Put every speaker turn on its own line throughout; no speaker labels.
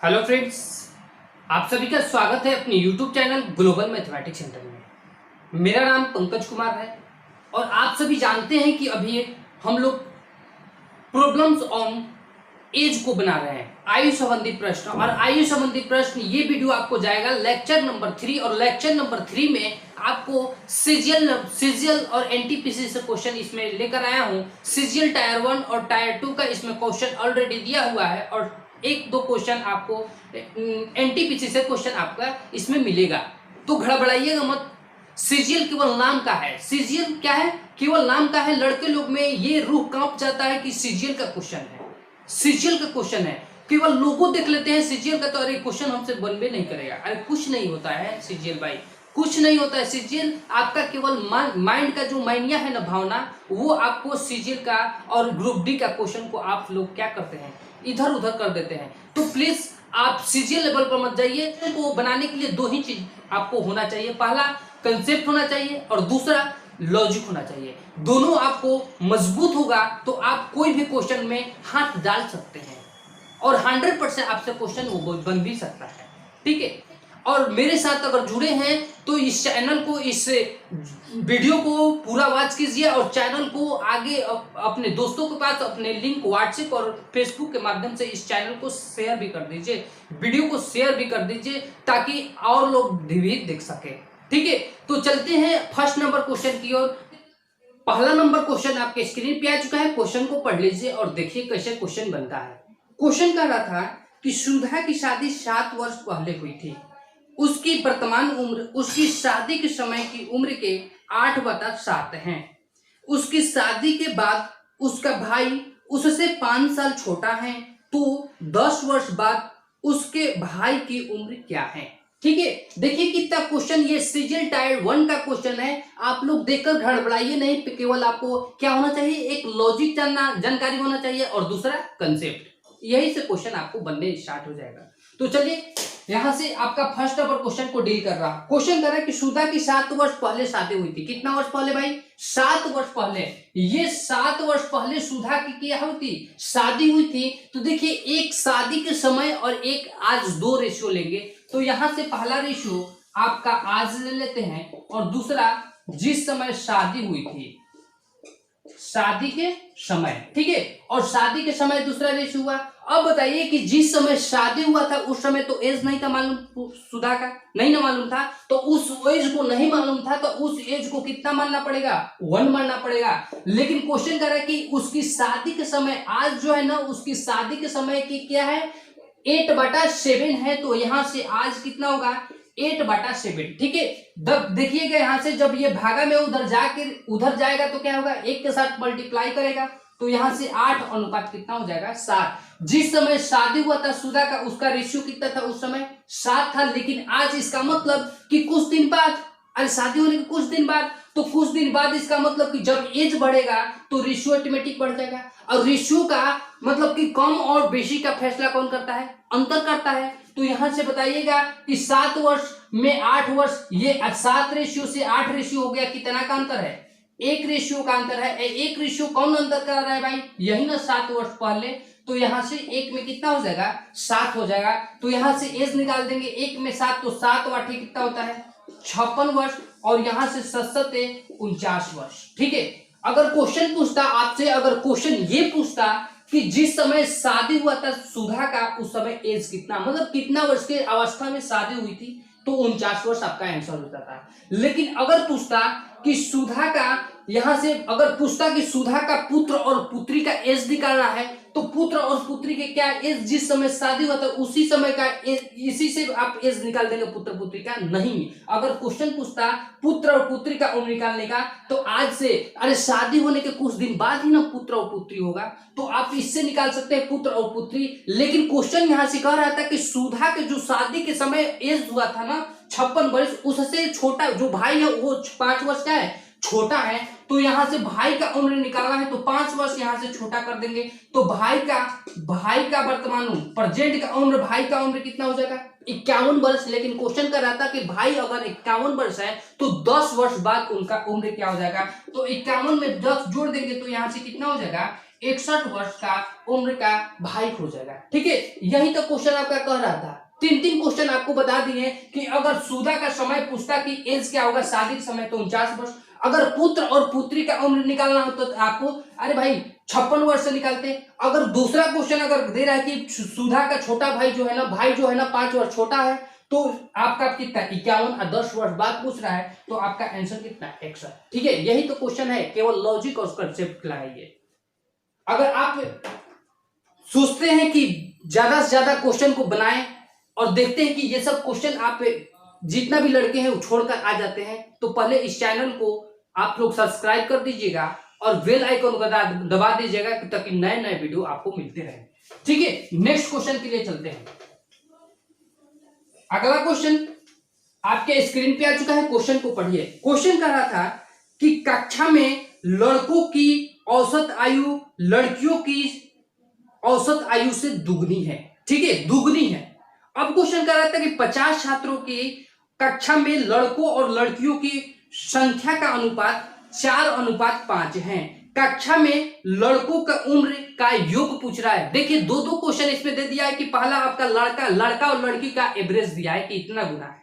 Hello friends, आप सभी का स्वागत है अपने YouTube channel global mathematics centre में। मेरा नाम पंकज कुमार है और आप सभी जानते हैं कि अभी हम लोग प्रॉब्लम्स ऑन एज को बना रहे हैं, आयु संबंधी प्रश्न। और आयु संबंधी प्रश्न ये वीडियो आपको जाएगा लेक्चर नंबर 3 और लेक्चर नंबर 3 में आपको सीजीएल और एनटीपीसी से क्वेश्चन इसमें लेकर आया हूँ। सीजीएल टायर 1 और टायर 2 का इसमें क्वेश्चन ऑलरेडी दिया हुआ है और एक दो क्वेश्चन आपको एनटीपीसी से क्वेश्चन आपका इसमें मिलेगा, तो घबराइएगा मत। सीजीएल केवल नाम का है। सीजीएल क्या है? केवल नाम का है। लड़के लोग में ये रूह कांप जाता है कि सीजीएल का क्वेश्चन है, सीजीएल का क्वेश्चन है। केवल लोगो देख लेते हैं सीजीएल का, तो अरे क्वेश्चन हमसे बनबे नहीं करेगा। अरे कुछ नहीं होता है सीजीएल भाई, कुछ नहीं होता है सीजीएल। आपका केवल माइंड का जो माइनिया है ना, भावना, वो आपको सीजीएल का और ग्रुप डी का क्वेश्चन को आप लोग क्या करते हैं, इधर उधर कर देते हैं। तो प्लीज आप सीजीएल लेवल पर मत जाइए। को बनाने के लिए दो ही चीज आपको होना चाहिए, पहला कंसेप्ट होना चाहिए और दूसरा लॉजिक होना चाहिए। दोनों आपको मजबूत होगा तो आप कोई भी क्वेश्चन में हाथ डाल सकते हैं और 100% आपसे क्वेश्चन वो बन भी सकता है, ठीक है। और मेरे साथ अगर जुड़े हैं तो इस चैनल को, इस वीडियो को पूरा वॉच कीजिए और चैनल को आगे अपने दोस्तों के पास अपने लिंक व्हाट्सएप और फेसबुक के माध्यम से इस चैनल को शेयर भी कर दीजिए, वीडियो को शेयर भी कर दीजिए ताकि और लोग भी देख सके, ठीक है। तो चलते हैं फर्स्ट नंबर क्वेश्चन की ओर। पहला नंबर क्वेश्चन आपके स्क्रीन पे आ चुका है। क्वेश्चन को पढ़ लीजिए और देखिए कैसे क्वेश्चन बनता है। क्वेश्चन कह रहा था कि सुधा की शादी 7 वर्ष पहले हुई थी। उसकी वर्तमान उम्र उसकी शादी के समय की उम्र के 8/7 है। उसकी शादी के बाद उसका भाई उससे 5 साल छोटा है, तो 10 वर्ष बाद उसके भाई की उम्र क्या है, ठीक है। देखिए कितना क्वेश्चन, ये सीजीएल टायर 1 का क्वेश्चन है। आप लोग देखकर घबराइए नहीं, केवल आपको क्या होना चाहिए, एक लॉजिक जानकारी होना चाहिए और दूसरा कंसेप्ट। यही से क्वेश्चन आपको बनने स्टार्ट हो जाएगा। तो चलिए यहां से आपका फर्स्ट नंबर क्वेश्चन को डील कर रहा। क्वेश्चन कर रहा है कि सुधा की 7 वर्ष पहले शादी हुई थी। कितना वर्ष पहले भाई? 7 वर्ष पहले। ये 7 वर्ष पहले सुधा की क्या हुई थी? शादी हुई थी। तो देखिए एक शादी के समय और एक आज, दो रेशियो लेंगे। तो यहां से पहला रेशियो आपका आज ले लेते हैं और दूसरा जिस समय शादी हुई थी, शादी के समय, ठीक है। और शादी के समय दूसरा रेशियो हुआ। अब बताइए कि जिस समय शादी हुआ था उस समय तो एज नहीं था मालूम, सुधा का नहीं ना मालूम था, तो उस एज को नहीं मालूम था, तो उस एज को कितना मानना पड़ेगा? 1 मानना पड़ेगा। लेकिन क्वेश्चन कर रहा है कि उसकी शादी के समय, आज जो है ना उसकी शादी के समय की क्या है, 8/7 है। तो यहां से आज कितना होगा? 8/7, ठीक है। देखिएगा यहां से जब ये भागा में उधर जाएगा तो क्या होगा, 1 के साथ मल्टीप्लाई करेगा, तो यहां से 8 अनुपात कितना हो जाएगा? 7। जिस समय शादी हुआ था सुधा का, उसका रेशियो कितना था उस समय? 7 था। लेकिन आज इसका मतलब कि कुछ दिन बाद, अरे शादी होने के कुछ दिन बाद, तो कुछ दिन बाद इसका मतलब कि जब एज बढ़ेगा तो रेशियो ऑटोमेटिक बढ़ जाएगा। और रेशियो का मतलब कि कम और बेशी का फैसला कौन करता है? अंतर करता है। तो यहां से बताइएगा कि 7 वर्ष में 8 वर्ष, ये 7 रेशियो से 8 रेशियो हो गया, कितना का अंतर है? 1 रेशियो का अंतर है। 1 रेशियो कौन अंतर कर रहा है भाई? यही ना 7 वर्ष पहले। तो यहां से 1 में कितना हो जाएगा? 7 हो जाएगा। तो यहां से एज निकाल देंगे, 1 में 7, तो 7 वाटे कितना होता है? 56 वर्ष। और यहां से 49 वर्ष, ठीक है। अगर क्वेश्चन पूछता आपसे, अगर क्वेश्चन ये पूछता कि जिस समय शादी हुआ था सुधा का, उस समय एज कितना, मतलब कितना वर्ष के अवस्था में शादी हुई थी, तो 49 वर्ष आपका आंसर होता था। लेकिन अगर पूछता कि सुधा का, यहां से अगर पूछता कि सुधा का पुत्र और पुत्री का एज निकालना है, तो पुत्र और पुत्री के क्या एज, जिस समय शादी हुआ था उसी समय का एज, इसी से आप एज निकाल देंगे पुत्र पुत्री का? नहीं। अगर क्वेश्चन पूछता पुत्र और पुत्री का उम्र निकालने का, तो आज से, अरे शादी होने के कुछ दिन बाद ही ना पुत्र और पुत्री होगा, तो आप इससे निकाल सकते हैं पुत्र और पुत्री। लेकिन क्वेश्चन यहां से कह रहा था कि सुधा के जो शादी के समय एज हुआ था ना 56 वर्ष, उससे छोटा जो भाई है वो 5 वर्ष का है, छोटा है। तो यहां से भाई का उम्र निकालना है, तो 5 वर्ष यहां से छोटा कर देंगे, तो भाई का वर्तमान उम्र, प्रेजेंट का उम्र, भाई का उम्र कितना हो जाएगा? 51 वर्ष। लेकिन क्वेश्चन कर रहा था कि भाई अगर 51 वर्ष है तो 10 वर्ष बाद उनका उम्र क्या हो जाएगा? तो 51 में 10 जोड़ देंगे तो यहां से कितना हो जाएगा? 61 वर्ष का उम्र का भाई हो जाएगा। ठीक है, यही तो क्वेश्चन आपका कह रहा था। तीन तीन क्वेश्चन आपको बता दिए कि अगर सुधा का समय पूछता कि एज क्या होगा, शादी के समय, तो 49 वर्ष। अगर पुत्र और पुत्री का उम्र निकालना हो तो आपको, अरे भाई 56 वर्ष से निकालते। अगर दूसरा क्वेश्चन अगर दे रहा है कि सुधा का छोटा भाई जो है ना, 5 वर्ष छोटा है, तो आपका कितना 51 और 10 वर्ष बाद पूछ रहा है, तो आपका आंसर कितना 61। ठीक है, यही तो क्वेश्चन है, केवल लॉजिक और कंसेप्ट लगाइए। अगर आप सोचते हैं कि ज्यादा से ज्यादा क्वेश्चन को बनाएं और देखते हैं कि ये सब क्वेश्चन आप जितना भी लड़के हैं वो छोड़कर आ जाते हैं, तो पहले इस चैनल को आप लोग सब्सक्राइब कर दीजिएगा और बेल आइकन को दबा दीजिएगा ताकि नए नए वीडियो आपको मिलते रहे। ठीक है, नेक्स्ट क्वेश्चन के लिए चलते हैं। अगला क्वेश्चन आपके स्क्रीन पे आ चुका है, क्वेश्चन को पढ़िए। क्वेश्चन कह रहा था कि कक्षा में लड़कों की औसत आयु लड़कियों की औसत आयु से दुगनी है। ठीक है, दुगनी है। अब क्वेश्चन कह रहा था कि 50 छात्रों की कक्षा में लड़कों और लड़कियों की संख्या का अनुपात 4:5 है। कक्षा में लड़कों का उम्र का योग पूछ रहा है। देखिए, दो दो क्वेश्चन इसमें दे दिया है कि पहला आपका लड़का और लड़की का एवरेज दिया है कि इतना गुना है,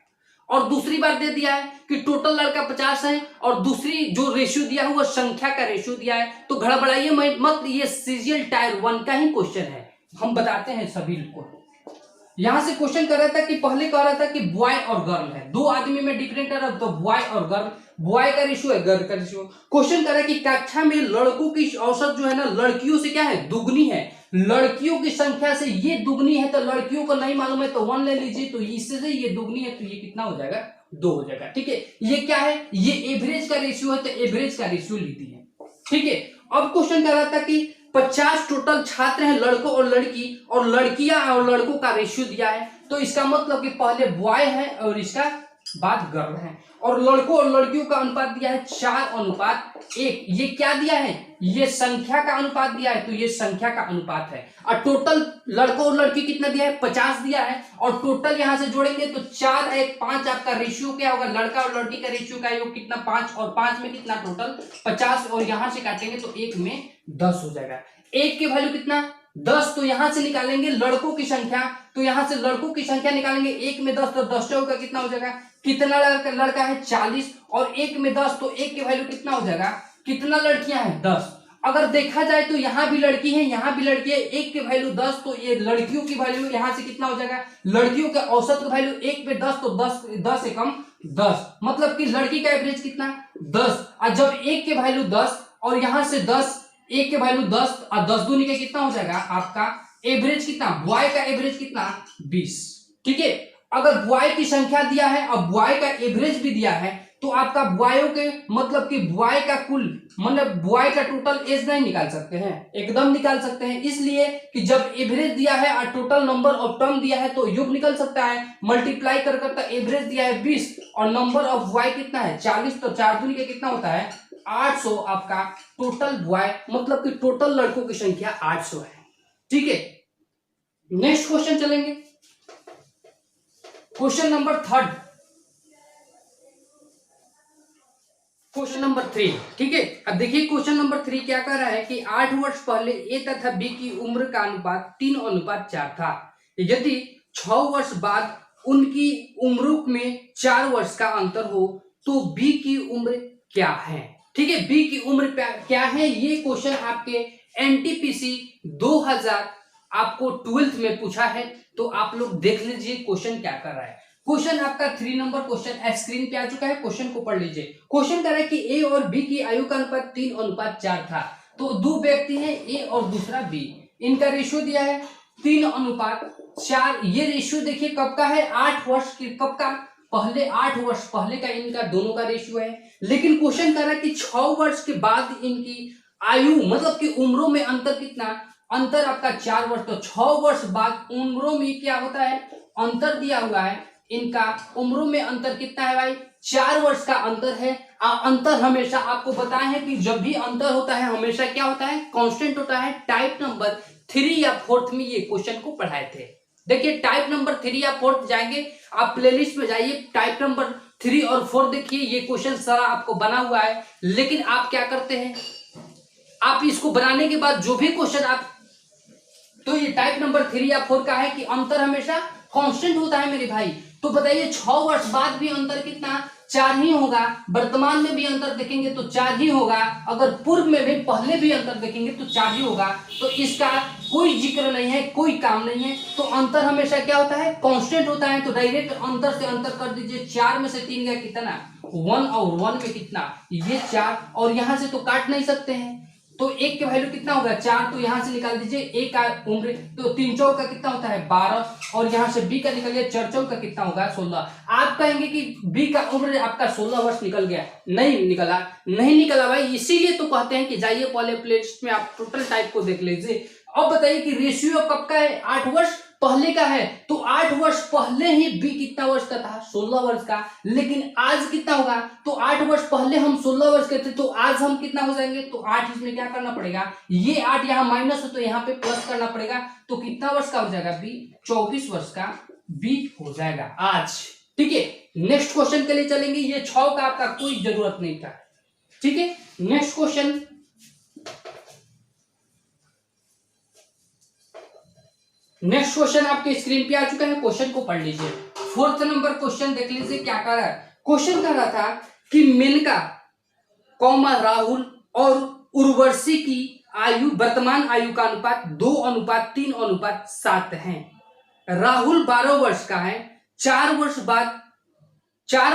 और दूसरी बार दे दिया है कि टोटल लड़का 50 है, और दूसरी जो रेशियो दिया हुआ संख्या का रेशियो दिया है। तो घड़बड़ाइए मत, ये सीजीएल टायर 1 का ही क्वेश्चन है, हम बताते हैं सभी को। यहां से क्वेश्चन कर रहा था कि पहले कह रहा था कि बॉय और गर्ल है, दो आदमी में डिफरेंट है, तो बॉय और गर्ल, बॉय का रेशियो है, गर्ल का रेशियो। क्वेश्चन कर रहा है कि कक्षा में लड़कों की औसत जो है ना लड़कियों से क्या है, दुगनी है। लड़कियों की संख्या से ये दुगनी है, तो लड़कियों को नहीं मालूम है तो 1 ले लीजिए, तो इससे ये दुगनी है, तो ये कितना हो जाएगा, 2 हो जाएगा। ठीक है, ये क्या है, ये एवरेज का रेशियो है, तो एवरेज का रेशियो ली दी है। ठीक है, अब क्वेश्चन कर रहा था कि 50 टोटल छात्र हैं, लड़कों और लड़की, और लड़कियां और लड़कों का रेशियो दिया है, तो इसका मतलब कि पहले बॉय है और इसका बाद गर्ल है, और लड़कों और लड़कियों का अनुपात दिया है 4:1। ये क्या दिया है, ये संख्या का अनुपात दिया है, तो ये संख्या का अनुपात है। और टोटल लड़कों और लड़की कितना दिया है, 50 दिया है, और टोटल यहां से जोड़ेंगे तो 4:5 आपका रेशियो क्या होगा, लड़का और लड़की का रेशियो का योग कितना, 5, और 5 में कितना टोटल 50, और यहां से काटेंगे तो 1 में 10 हो जाएगा। 1 की वैल्यू कितना, 10, तो यहां से निकालेंगे लड़कों की संख्या, तो यहां से लड़कों की संख्या निकालेंगे, 1 में 10, तो 10 चौका कितना हो जाएगा, कितना लड़का है 40, और 1 में 10, तो 1 की वैल्यू कितना हो जाएगा, कितना लड़कियां हैं 10। अगर देखा जाए तो यहाँ भी लड़की है, यहाँ भी लड़की है, 1 की वैल्यू 10, तो ये लड़कियों की वैल्यू यहां से कितना हो जाएगा, लड़कियों का औसत की वैल्यू 1 पे 10, तो 10 से कम 10, मतलब कि लड़की का एवरेज कितना 10। और जब 1 की वैल्यू 10 और यहां से 10, 1 की वैल्यू 10 और 10 दूनी का कितना हो जाएगा, आपका एवरेज कितना, बॉय का एवरेज कितना 20। ठीक है, अगर बॉय की संख्या दिया है और बॉय का एवरेज भी दिया है, तो आपका बॉयों के मतलब कि बॉय का कुल मतलब बॉय का टोटल एज नहीं निकाल सकते हैं, एकदम निकाल सकते हैं, इसलिए कि जब एवरेज दिया है और टोटल नंबर ऑफ टर्म दिया है तो योग निकल सकता है, मल्टीप्लाई कर करता एवरेज दिया है 20 और नंबर ऑफ बॉय कितना है 40, तो 4 दूनी का कितना होता है 800। आपका टोटल बॉय मतलब कि टोटल लड़कों की संख्या 800 है। ठीक है, नेक्स्ट क्वेश्चन चलेंगे, क्वेश्चन नंबर 3। Question number 3। ठीक है, अब देखिए क्वेश्चन नंबर 3 क्या कह रहा है कि 8 वर्ष पहले ए तथा बी की उम्र का अनुपात 3:4 था। यदि 6 वर्ष बाद उनकी उम्रों में 4 वर्ष का अंतर हो तो बी की उम्र क्या है। ठीक है, बी की उम्र क्या है, ये क्वेश्चन आपके एनटीपीसी 2000 आपको 12th में पूछा है, तो आप लोग देख लीजिए क्वेश्चन क्या कर रहा है। क्वेश्चन आपका 3 नंबर क्वेश्चन स्क्रीन पे आ चुका है, क्वेश्चन को पढ़ लीजिए। क्वेश्चन कह रहा है कि ए और बी की आयु का अनुपात 3:4 था, तो दो व्यक्ति हैं ए और दूसरा बी, इनका रेशियो दिया है 3:4। ये रेशियो देखिए कब का है, 8 वर्ष की, कब का, पहले 8 वर्ष पहले का इनका दोनों का रेशियो है। लेकिन क्वेश्चन कह रहा है कि 6 वर्ष के बाद इनकी आयु मतलब कि उम्रों में अंतर कितना, अंतर आपका 4 वर्ष, तो 6 वर्ष बाद उम्रों में क्या होता है, अंतर दिया हुआ है, इनका उम्रों में अंतर कितना है भाई 4 वर्ष का अंतर है। अंतर हमेशा आपको बताए हैं कि जब भी अंतर होता है हमेशा क्या होता है, कांस्टेंट होता है। टाइप नंबर 3 या 4th में ये क्वेश्चन को पढ़ाए थे। देखिए टाइप नंबर 3 या 4th जाएंगे, आप प्लेलिस्ट में जाइए, टाइप नंबर 3 और 4 देखिए, ये क्वेश्चन सारा आपको बना हुआ है। लेकिन आप क्या करते हैं, आप इसको बनाने के बाद जो भी क्वेश्चन आप, तो ये टाइप नंबर 3 या 4 का है कि अंतर हमेशा कांस्टेंट होता है मेरे भाई। तो बताइए 6 वर्ष बाद भी अंतर कितना, 4 ही होगा। वर्तमान में भी अंतर देखेंगे तो 4 ही होगा। अगर पूर्व में भी पहले भी अंतर देखेंगे तो 4 ही होगा। तो इसका कोई जिक्र नहीं है, कोई काम नहीं है। तो अंतर हमेशा क्या होता है, कांस्टेंट होता है। तो डायरेक्ट अंतर से अंतर कर दीजिए। 4 में से 3 गया कितना, 1, और 1 में कितना, ये 4, और यहां से तो काट नहीं सकते हैं। तो एक के वैल्यू कितना होगा, 4, तो यहां से निकाल दीजिए। एक का उम्र, तो 3 चौक का कितना होता है, 12, और यहां से बी का निकलिए, 4 चौक का कितना होगा, 16। आप कहेंगे कि बी का उम्र आपका 16 वर्ष निकल गया, नहीं निकला, नहीं निकला भाई। इसीलिए तो कहते हैं कि जाइए पहले प्लेलिस्ट में आप टोटल टाइप को देख लीजिए। अब बताइए कि रेशियो कब का है, 8 वर्ष पहले का है। तो 8 वर्ष पहले ही बी कितना वर्ष का था, 16 वर्ष का। लेकिन आज कितना होगा, तो 8 वर्ष पहले हम 16 वर्ष के थे, तो आज हम कितना हो जाएंगे, तो 8 इसमें क्या करना पड़ेगा, ये 8 यहाँ माइनस है तो यहाँ पे प्लस करना पड़ेगा। तो कितना वर्ष का हो जाएगा बी, 24 वर्ष का बी हो जाएगा आज। ठीक है, नेक्स्ट क्वेश्चन के लिए चलेंगे। ये 6 का आपका कोई जरूरत नहीं था। ठीक है, नेक्स्ट क्वेश्चन, नेक्स्ट क्वेश्चन आपके स्क्रीन पे आ चुका है। क्वेश्चन को पढ़ लीजिए। 4th नंबर क्वेश्चन देख लीजिए क्या कर रहा है। क्वेश्चन कर रहा था कि मेनका कौमा राहुल और उर्वशी की आयु, वर्तमान आयु का अनुपात 2:3:7 है। राहुल 12 वर्ष का है। 4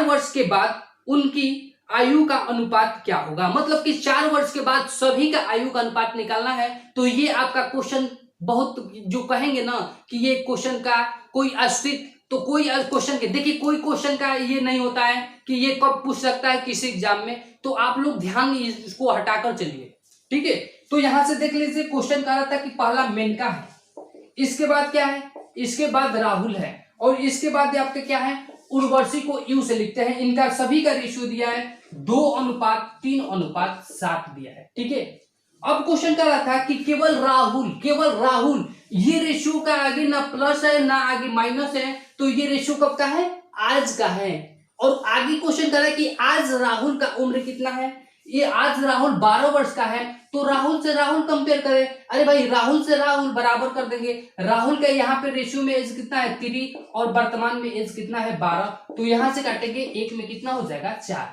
वर्ष के बाद उनकी आयु का अनुपात क्या होगा। मतलब कि 4 वर्ष के बाद सभी का आयु का अनुपात निकालना है। तो ये आपका क्वेश्चन बहुत, जो कहेंगे ना कि ये क्वेश्चन का कोई अस्तित्व, तो कोई क्वेश्चन के, देखिए कोई क्वेश्चन का ये नहीं होता है कि ये कब पूछ सकता है किसी एग्जाम में। तो आप लोग ध्यान इसको हटाकर चलिए। ठीक है, तो यहां से देख लीजिए। क्वेश्चन कह रहा था कि पहला मेनका है, इसके बाद क्या है, इसके बाद राहुल है, और इसके बाद आपके क्या है, उर्वशी को यू से लिखते हैं। इनका सभी का रेशियो दिया है 2:3:7 दिया है। ठीक है, अब क्वेश्चन कर रहा था कि केवल राहुल ये रेशियो का आगे ना प्लस है ना आगे माइनस है। तो ये रेशियो कब का है, आज का है। और आगे क्वेश्चन कर रहा है कि आज राहुल का उम्र कितना है। ये आज राहुल 12 वर्ष का है। तो राहुल से राहुल कंपेयर करें। अरे भाई, राहुल से राहुल बराबर कर देंगे। राहुल का यहाँ पे रेशियो में एज कितना है, 3, और वर्तमान में एज कितना है, 12। तो यहां से काटेंगे, एक में कितना हो जाएगा, 4।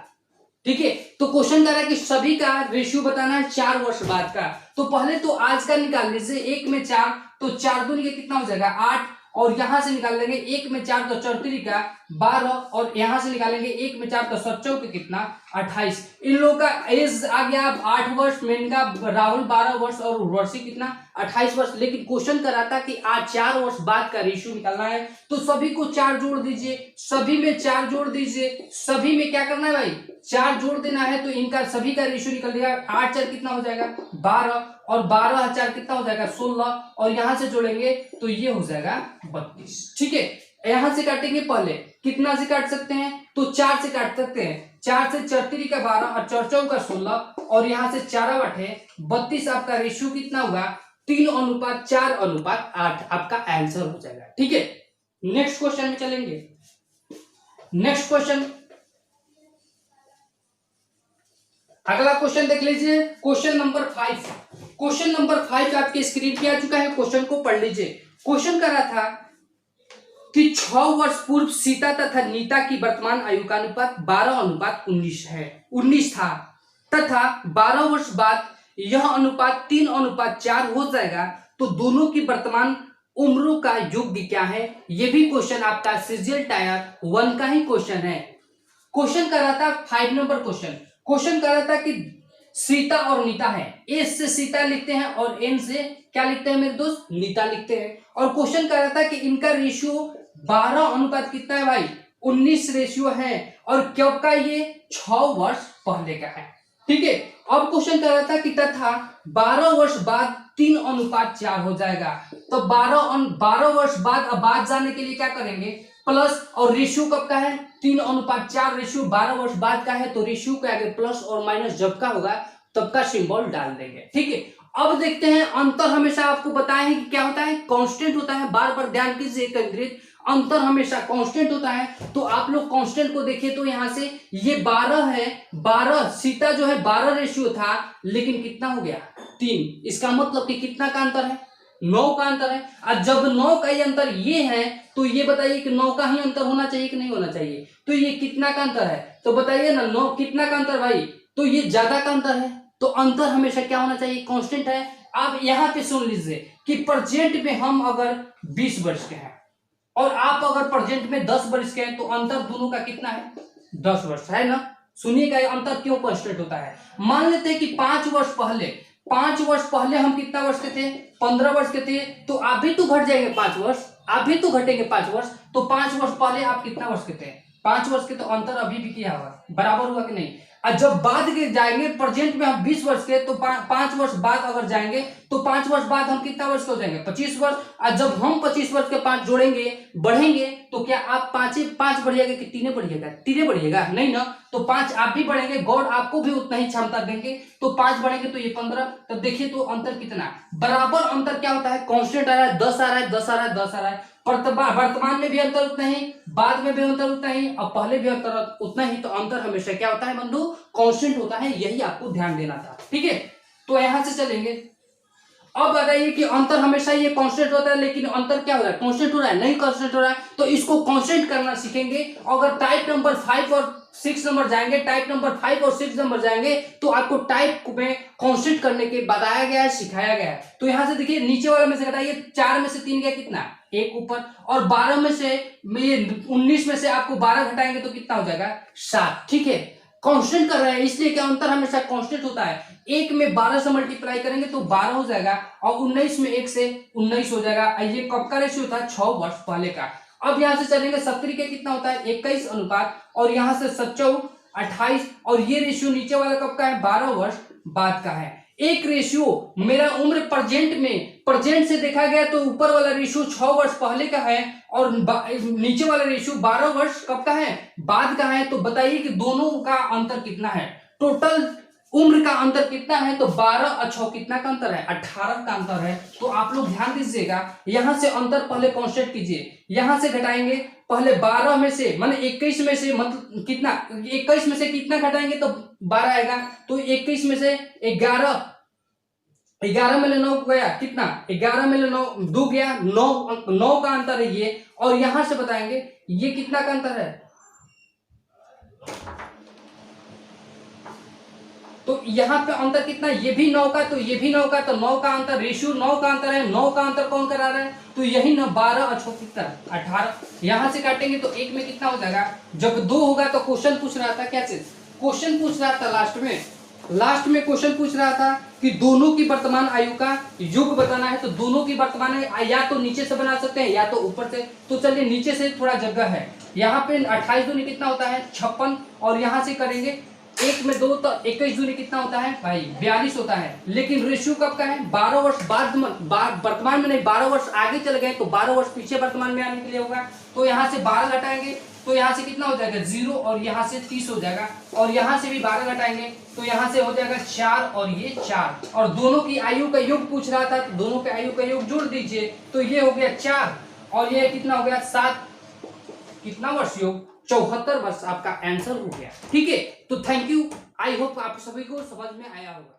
ठीक है, तो क्वेश्चन कर रहा है कि सभी का रेशियो बताना है 4 वर्ष बाद का। तो पहले तो आज का निकाल लीजिए, 1 में 4, तो 4 दूनी के कितना हो जाएगा, 8, और यहां से निकाल लेंगे 1 में 4 तो 4 का 12, और यहां से निकालेंगे 1 में 4 तो 7 के कितना, 28। इन लोगों का एज आ गया 8 वर्ष, मेनका राहुल 12 वर्ष, और उर्वशी कितना, 28 वर्ष। लेकिन क्वेश्चन कर रहा था कि आज 4 वर्ष बाद का रेशियो निकालना है। तो सभी को 4 जोड़ दीजिए, सभी में 4 जोड़ दीजिए। सभी में क्या करना है भाई, 4 जोड़ देना है। तो इनका सभी का रेशियो निकल जाएगा। 8 4 कितना हो जाएगा, 12, और 12 4 कितना हो जाएगा, 16, और यहां से जोड़ेंगे तो ये हो जाएगा 32। ठीक है, यहां से काटेंगे, पहले कितना से काट सकते हैं, तो 4 से काट सकते हैं। 4 से 4 का 12, और 4 का 16, और यहां से 4 बटे 32। आपका रेशियो कितना होगा, 3:4:8 आपका आंसर हो जाएगा। ठीक है, नेक्स्ट क्वेश्चन में चलेंगे। नेक्स्ट क्वेश्चन, अगला क्वेश्चन देख लीजिए। Question number 5। क्वेश्चन नंबर 5 आपके स्क्रीन पे आ चुका है। क्वेश्चन को पढ़ लीजिए। क्वेश्चन कर रहा था कि 6 वर्ष पूर्व सीता तथा नीता की वर्तमान आयु का अनुपात 12:19 है, 19 था, तथा 12 वर्ष बाद यह अनुपात 3:4 हो जाएगा। तो दोनों की वर्तमान उम्रों का योग क्या है। यह भी क्वेश्चन आपका सीजीएल टायर 1 का ही क्वेश्चन है। क्वेश्चन कर रहा था 5 नंबर क्वेश्चन। क्वेश्चन कर रहा था कि सीता और नीता है। एस से सीता लिखते हैं और एन से क्या लिखते हैं मेरे दोस्त, नीता लिखते हैं। और क्वेश्चन कर रहा था कि इनका रेशियो 12 अनुपात कितना है भाई, 19 रेशियो है। और कब का, ये 6 वर्ष पहले का है। ठीक है, अब क्वेश्चन कर रहा था कि तथा 12 वर्ष बाद 3:4 हो जाएगा। तो 12 वर्ष बाद जाने के लिए क्या करेंगे, प्लस, और रेशियो कब का है, 3:4। रेशियो 12 वर्ष बाद का है। तो रेशियो के आगे प्लस और माइनस जब का होगा तब का सिंबल डाल देंगे। ठीक है, अब देखते हैं। अंतर हमेशा आपको बताया है कि क्या होता है, कांस्टेंट होता है। बार बार ध्यान कीजिए, केंद्रित। अंतर हमेशा कांस्टेंट होता है। तो आप लोग कांस्टेंट को देखिए तो यहाँ से ये 12 है, 12 सीटा जो है 12 रेशियो था, लेकिन कितना हो गया 3। इसका मतलब कि कितना का अंतर है, 9 का अंतर है। और जब 9 का ही अंतर ये है तो ये बताइए कि 9 का ही अंतर होना चाहिए कि नहीं होना चाहिए। तो ये कितना का अंतर है, तो बताइए ना 9 कितना का अंतर भाई, तो ये ज्यादा का अंतर है। तो अंतर हमेशा क्या होना चाहिए, कांस्टेंट है। आप यहाँ पे सुन लीजिए कि प्रेजेंट में हम अगर 20 वर्ष के हैं और आप अगर प्रेजेंट में 10 वर्ष के हैं तो अंतर दोनों का कितना है, 10 वर्ष है ना। सुनिएगा ये अंतर क्यों कांस्टेंट होता है। मान लेते हैं कि 5 वर्ष पहले हम कितना वर्ष के थे, 15 वर्ष के थे, तो आप भी तो घट जाएंगे 5 वर्ष, आप भी तो घटेंगे 5 वर्ष। तो 5 वर्ष पहले आप कितना वर्ष के थे, 5 वर्ष के, तो अंतर अभी भी किया हुआ, बराबर हुआ कि नहीं। और जब बाद के जाएंगे, प्रेजेंट में हम 20 वर्ष के, तो 5 वर्ष बाद अगर जाएंगे तो 5 वर्ष बाद हम कितना वर्ष के हो जाएंगे, 25 वर्ष। और जब हम 25 वर्ष के 5 जोड़ेंगे बढ़ेंगे तो क्या आप 5 बढ़िएगा कि 3 बढ़िएगा, 3 बढ़िएगा नहीं ना। तो 5 आप भी बढ़ेंगे, गॉड आपको भी उतना ही क्षमता देंगे, तो 5 बढ़ेंगे तो ये 15। तब देखिए तो अंतर कितना, बराबर अंतर क्या होता है, कांस्टेंट आ रहा है, 10 आ रहा है, 10 आ रहा है, 10 आ रहा है। वर्तमान में भी अंतर उतना ही, बाद में भी अंतर उतना ही, और पहले भी अंतर उतना ही। तो अंतर हमेशा क्या होता है बंधु, कांस्टेंट होता है, यही आपको ध्यान देना था, ठीक है। तो यहां से चलेंगे, अब बताइए कि अंतर हमेशा ये कांस्टेंट होता है, लेकिन अंतर क्या हो रहा है, कांस्टेंट हो रहा है, नहीं कांस्टेंट हो रहा है। तो इसको कांस्टेंट करना सीखेंगे। अगर टाइप नंबर 5 और 6 नंबर जाएंगे, टाइप नंबर 5 और 6 नंबर जाएंगे, तो आपको टाइप में कांस्टेंट करने के बताया गया है, सिखाया गया है। तो यहां से देखिए नीचे वाले में से घटाइए, 4 में से 3 गया कितना, 1 ऊपर, और 12 में से ये 19 में से आपको 12 घटाएंगे तो कितना हो जाएगा, 7, ठीक है। कांस्टेंट कर रहे हैं इसलिए क्या अंतर हमेशा कांस्टेंट होता है। 1 में 12 से मल्टीप्लाई करेंगे तो 12 हो जाएगा, और 19 में 1 से 19 हो जाएगा। ये कब का रेशियो था, 6 वर्ष पहले का। अब यहां से चलेंगे 70 के कितना होता है, 21 अनुपात, और यहां से 27, 28, और ये रेशियो नीचे वाला कब का है, 12 वर्ष बाद का है। एक रेशियो मेरा उम्र प्रेजेंट से देखा गया तो ऊपर वाला रेशियो 6 वर्ष पहले का है, और नीचे वाला रेशियो 12 वर्ष कब का है, बाद का है। तो बताइए कि दोनों का अंतर कितना है, टोटल उम्र का अंतर कितना है, तो 12 और 6 कितना का अंतर है, 18 का अंतर है। तो आप लोग ध्यान दीजिएगा, यहां से अंतर पहले कांस्टेंट कीजिए, यहां से घटाएंगे, पहले 12 में से माने 21 में से मतलब कितना, 21 में से कितना घटाएंगे तो 12 आएगा। तो 21 में से 11 में 9 गया कितना, 11 में 9 2 गया, 9 का अंतर है ये। और यहां से बताएंगे ये कितना का अंतर है, तो यहाँ पे अंतर कितना, ये भी 9 का, तो ये भी 9 का, तो 9 का अंतर, रेशियो 9 का अंतर है। 9 का अंतर कौन करा रहा है, तो यही ना, 12 और 6 कितना, 18। यहां से काटेंगे तो 1 में कितना हो जाएगा, जब 2 होगा तो क्वेश्चन पूछ रहा था क्या चीज, क्वेश्चन पूछ रहा था लास्ट में क्वेश्चन पूछ रहा था कि दोनों की वर्तमान आयु का योग बताना है। तो दोनों की वर्तमान या तो नीचे से बना सकते हैं या तो ऊपर से। तो चलिए नीचे से थोड़ा जगह है, यहाँ पे 28 दूनी कितना होता है, 56, और यहाँ से करेंगे 1 में 2 तो 21 दूनी कितना होता है भाई, 42 होता है। लेकिन रेशियो कब का है, 12 वर्ष बाद वर्तमान में नहीं, 12 वर्ष आगे चले गए तो 12 वर्ष पीछे वर्तमान में आने के लिए होगा। तो यहाँ से 12 घटाएंगे तो यहाँ से कितना हो जाएगा 0, और यहाँ से 30 हो जाएगा, और यहाँ से भी 12 घटाएंगे तो यहाँ से हो जाएगा 4, और ये 4, और दोनों की आयु का योग पूछ रहा था, तो दोनों के आयु का योग जोड़ दीजिए, तो ये हो गया 4, और ये कितना हो गया 7, कितना वर्ष योग, 74 वर्ष आपका आंसर हो गया, ठीक है। तो थैंक यू, आई होप आप सभी को समझ में आया होगा।